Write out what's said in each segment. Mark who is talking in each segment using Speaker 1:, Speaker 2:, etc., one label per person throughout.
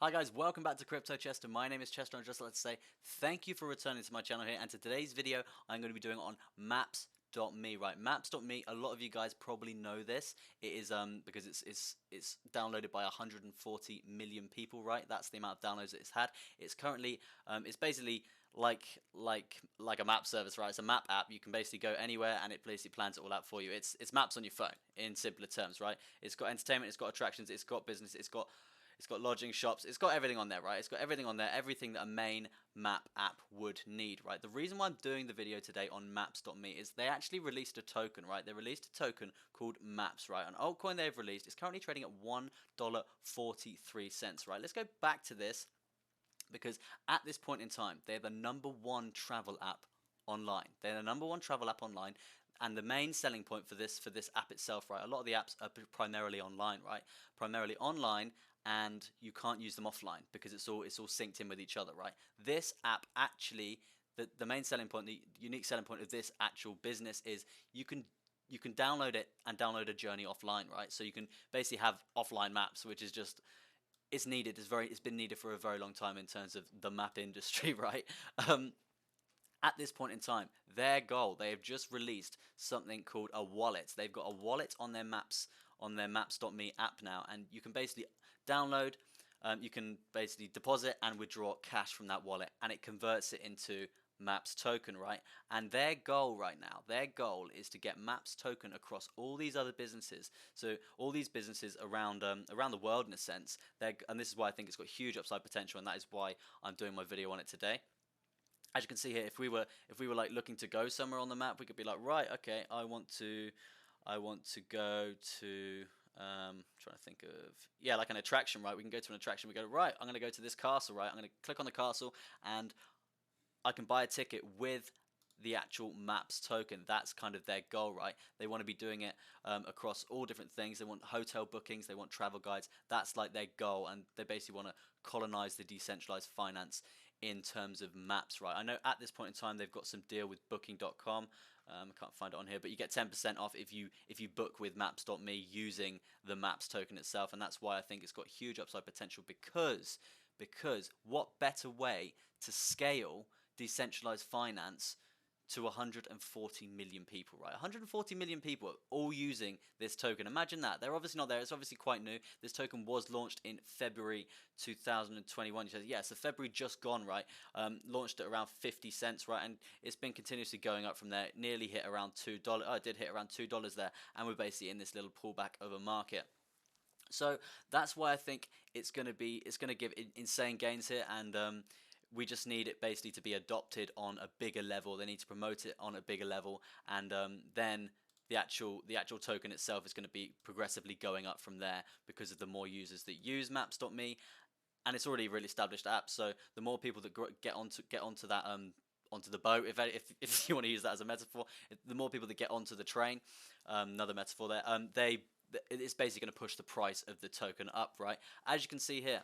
Speaker 1: Hi guys, welcome back to Crypto Chester. My name is Chester, and I'd just like to say thank you for returning to my channel here. And to today's video, I'm going to be doing it on Maps.me. Right, Maps.me. A lot of you guys probably know this. It is because it's downloaded by 140 million people. Right, that's the amount of downloads that it's had. It's currently it's basically like a map service, right? It's a map app. You can basically go anywhere and it basically plans it all out for you. It's maps on your phone in simpler terms, right? It's got entertainment, it's got attractions, it's got business, it's got lodging, shops, it's got everything on there, right? It's got everything on there, everything that a main map app would need, right? The reason why I'm doing the video today on Maps.me is they actually released a token, right? They released a token called Maps, right? An altcoin they've released is currently trading at $1.43, right? Let's go back to this because at this point in time, they're the #1 travel app online. They're the #1 travel app online. And the main selling point for this app itself, right? A lot of the apps are primarily online, right? Primarily online, and you can't use them offline because it's all synced in with each other, right? This app actually, the main selling point, the unique selling point of this actual business is you can download it and download a journey offline, right? So you can basically have offline maps, which is just it's needed. It's been needed for a very long time in terms of the map industry, right? At this point in time, their goal, they have just released something called a wallet. They've got a wallet on their Maps.me app now, and you can basically download, you can basically deposit and withdraw cash from that wallet, and it converts it into Maps token, right? And their goal right now, their goal is to get Maps token across all these other businesses. So all these businesses around the world, in a sense. And this is why I think it's got huge upside potential, and that is why I'm doing my video on it today. As you can see here, if we were like looking to go somewhere on the map, we could be like, right, okay, I want to go to trying to think of, yeah, like an attraction, right? We can go to an attraction. We go, right, I'm going to go to this castle, right? I'm going to click on the castle and I can buy a ticket with the actual Maps token. That's kind of their goal, right? They want to be doing it across all different things. They want hotel bookings, they want travel guides. That's like their goal, and they basically want to colonize the decentralized finance in terms of maps, right? I know at this point in time they've got some deal with Booking.com. I can't find it on here, but you get 10% off if you book with Maps.me using the Maps token itself, and that's why I think it's got huge upside potential because what better way to scale decentralized finance to 140 million people, right? 140 million people all using this token. Imagine that. They're obviously not there. It's obviously quite new. This token was launched in February 2021. You said, yeah, so February just gone, right? Launched at around 50 cents, right? And it's been continuously going up from there. Nearly hit around $2. Oh, it did hit around $2 there. And we're basically in this little pullback of a market. So that's why I think it's going to give insane gains here, and we just need it basically to be adopted on a bigger level. They need to promote it on a bigger level, and then the actual token itself is going to be progressively going up from there because of the more users that use Maps.me, and it's already a really established app. So the more people that get onto that onto the boat, if you want to use that as a metaphor, the more people that get onto the train, another metaphor there, it's basically going to push the price of the token up, right? As you can see here,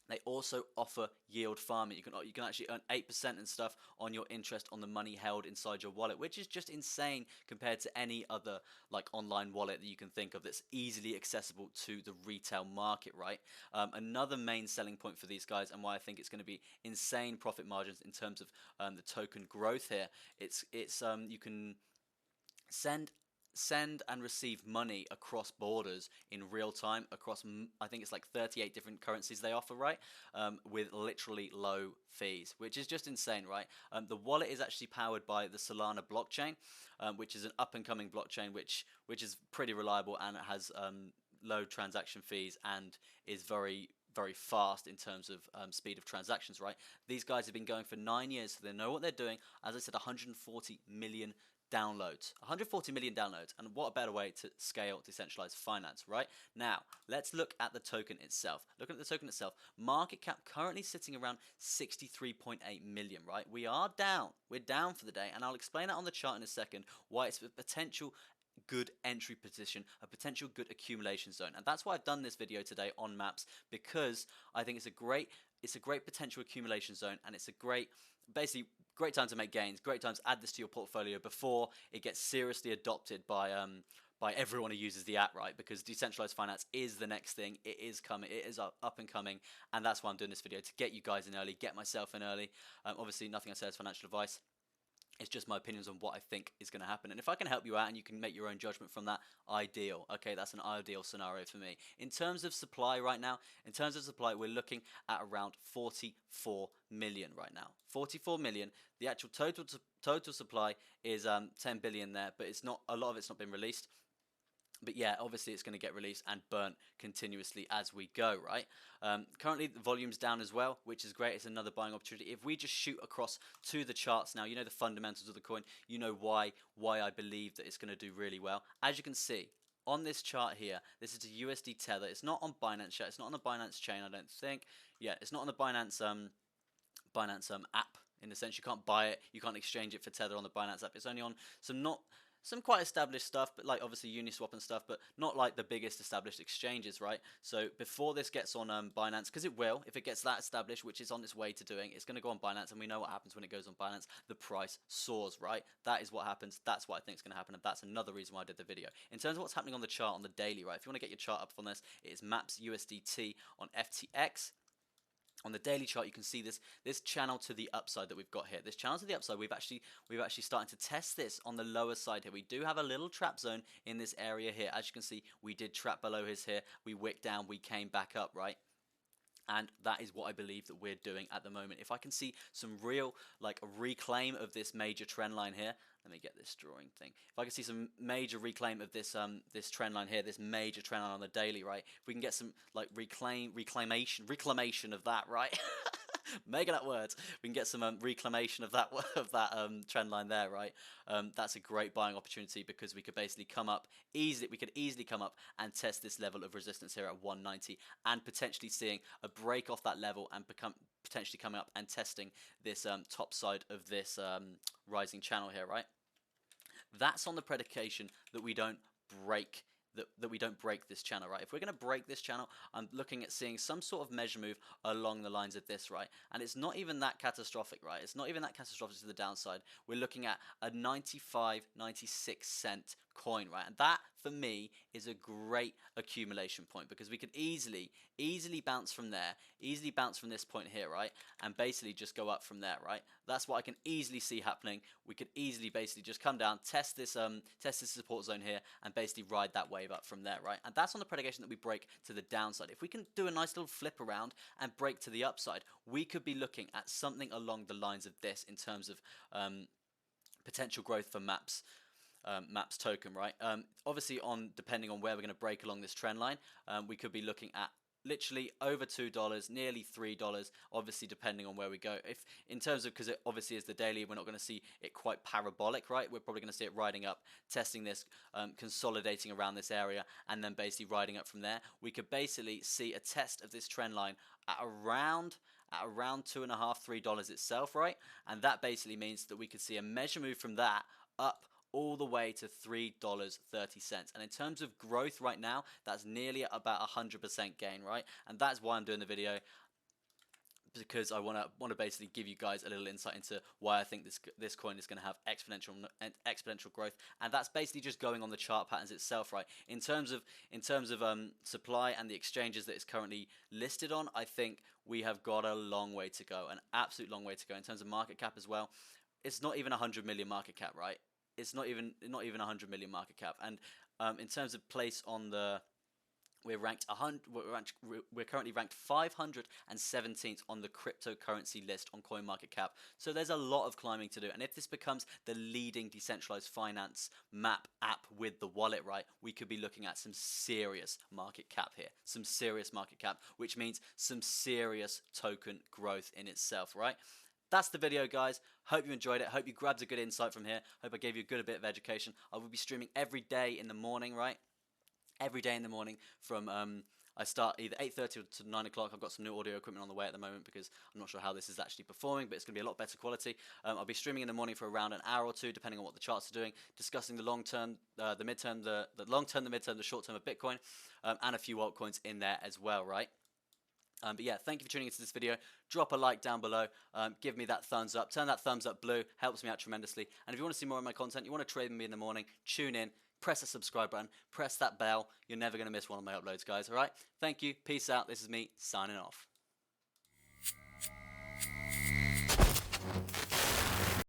Speaker 1: they also offer yield farming. You can actually earn 8% and stuff on your interest on the money held inside your wallet, which is just insane compared to any other like online wallet that you can think of that's easily accessible to the retail market, right? Another main selling point for these guys, and why I think it's going to be insane profit margins in terms of the token growth here. It's you can send and receive money across borders in real time across, I think it's like 38 different currencies they offer, right? With literally low fees, which is just insane, right? The wallet is actually powered by the Solana blockchain, which is an up and coming blockchain which is pretty reliable, and it has low transaction fees and is very fast in terms of speed of transactions, right? These guys have been going for 9 years, so they know what they're doing. As I said, 140 million downloads. 140 million downloads, and what a better way to scale decentralized finance, right? Now, let's look at the token itself. Looking at the token itself, market cap currently sitting around 63.8 million, right? We are down. We're down for the day, and I'll explain that on the chart in a second, why it's a potential good entry position, a potential good accumulation zone. And that's why I've done this video today on Maps, because I think it's a great potential accumulation zone, and it's a basically great time to make gains, great time to add this to your portfolio before it gets seriously adopted by by everyone who uses the app, right? Because decentralized finance is the next thing. It is coming. It is up and coming, and that's why I'm doing this video, to get you guys in early, get myself in early. Obviously, nothing I say is financial advice. It's just my opinions on what I think is going to happen. And if I can help you out and you can make your own judgment from that, ideal. Okay, that's an ideal scenario for me. In terms of supply right now, we're looking at around 44 million right now. 44 million. The actual total supply is 10 billion there, but it's not, a lot of it's not been released. But yeah, obviously it's going to get released and burnt continuously as we go, right? Currently the volume's down as well, which is great. It's another buying opportunity. If we just shoot across to the charts now, you know the fundamentals of the coin, you know why I believe that it's going to do really well. As you can see on this chart here, this is a USD tether. It's not on Binance yet. It's not on the Binance chain, I don't think. Yeah, it's not on the Binance app. In the sense, you can't buy it, you can't exchange it for tether on the Binance app. It's only on some quite established stuff, but like obviously Uniswap and stuff, but not like the biggest established exchanges, right? So before this gets on Binance, because it will, if it gets that established, which is on its way to doing, it's going to go on Binance, and we know what happens when it goes on Binance. The price soars, right? That is what happens. That's what I think is going to happen, and that's another reason why I did the video. In terms of what's happening on the chart on the daily, right? If you want to get your chart up on this, it is Maps USDT on FTX. On the daily chart, you can see this channel to the upside that we've got here. This channel to the upside, we've actually started to test this on the lower side here. We do have a little trap zone in this area here. As you can see, we did trap below his here. We wicked down, we came back up, right? And that is what I believe that we're doing at the moment. If I can see some real, like, a reclaim of this major trend line here, let me get this drawing thing. If I can see some major reclaim of this this trend line here, this major trend line on the daily, right? If we can get some like reclamation of that, right? Making up words. We can get some reclamation of that trend line there, right? That's a great buying opportunity, because we could basically come up easily. We could easily come up and test this level of resistance here at 190, and potentially seeing a break off that level and potentially coming up and testing this top side of this rising channel here, right? That's on the predication that we don't break that we don't break this channel, right? If we're going to break this channel, I'm looking at seeing some sort of measure move along the lines of this, right? And it's not even that catastrophic, right? It's not even that catastrophic to the downside. We're looking at a 95, 96 cent coin, right? And that, for me, is a great accumulation point, because we could easily bounce from there, easily bounce from this point here, right? And basically just go up from there, right? That's what I can easily see happening. We could easily basically just come down, test this support zone here, and basically ride that wave up from there, right? And that's on the predication that we break to the downside. If we can do a nice little flip around and break to the upside, we could be looking at something along the lines of this in terms of potential growth for Maps token, right? Obviously, depending on where we're going to break along this trend line, we could be looking at literally over $2, nearly $3, obviously depending on where we go. If in terms of, because it obviously is the daily, we're not going to see it quite parabolic, right? We're probably going to see it riding up, testing this, consolidating around this area, and then basically riding up from there. We could basically see a test of this trend line at around $2.5, $3 itself, right? And that basically means that we could see a measure move from that up all the way to $3.30. And in terms of growth right now, that's nearly about 100% gain, right? And that's why I'm doing the video, because I want to basically give you guys a little insight into why I think this coin is going to have exponential growth, and that's basically just going on the chart patterns itself, right? In terms of supply and the exchanges that it's currently listed on, I think we have got a long way to go, an absolute long way to go. In terms of market cap as well, it's not even 100 million market cap, right? It's not even 100 million market cap, and in terms of place on the, we're currently ranked 517th on the cryptocurrency list on CoinMarketCap. So there's a lot of climbing to do, and if this becomes the leading decentralized finance map app with the wallet, right, we could be looking at some serious market cap here, some serious market cap, which means some serious token growth in itself, right? That's the video, guys. Hope you enjoyed it. Hope you grabbed a good insight from here. Hope I gave you a bit of education. I will be streaming every day in the morning, right? Every day in the morning from I start either 8:30 to 9 o'clock. I've got some new audio equipment on the way at the moment, because I'm not sure how this is actually performing, but it's going to be a lot better quality. I'll be streaming in the morning for around an hour or two, depending on what the charts are doing, discussing the long term, the midterm, the long term, the midterm, the short term of Bitcoin, and a few altcoins in there as well, right? But yeah, thank you for tuning into this video. Drop a like down below. Give me that thumbs up. Turn that thumbs up blue. Helps me out tremendously. And if you want to see more of my content, you want to trade with me in the morning, tune in. press the subscribe button, press that bell. You're never going to miss one of my uploads, guys. All right? Thank you. Peace out. This is me signing off.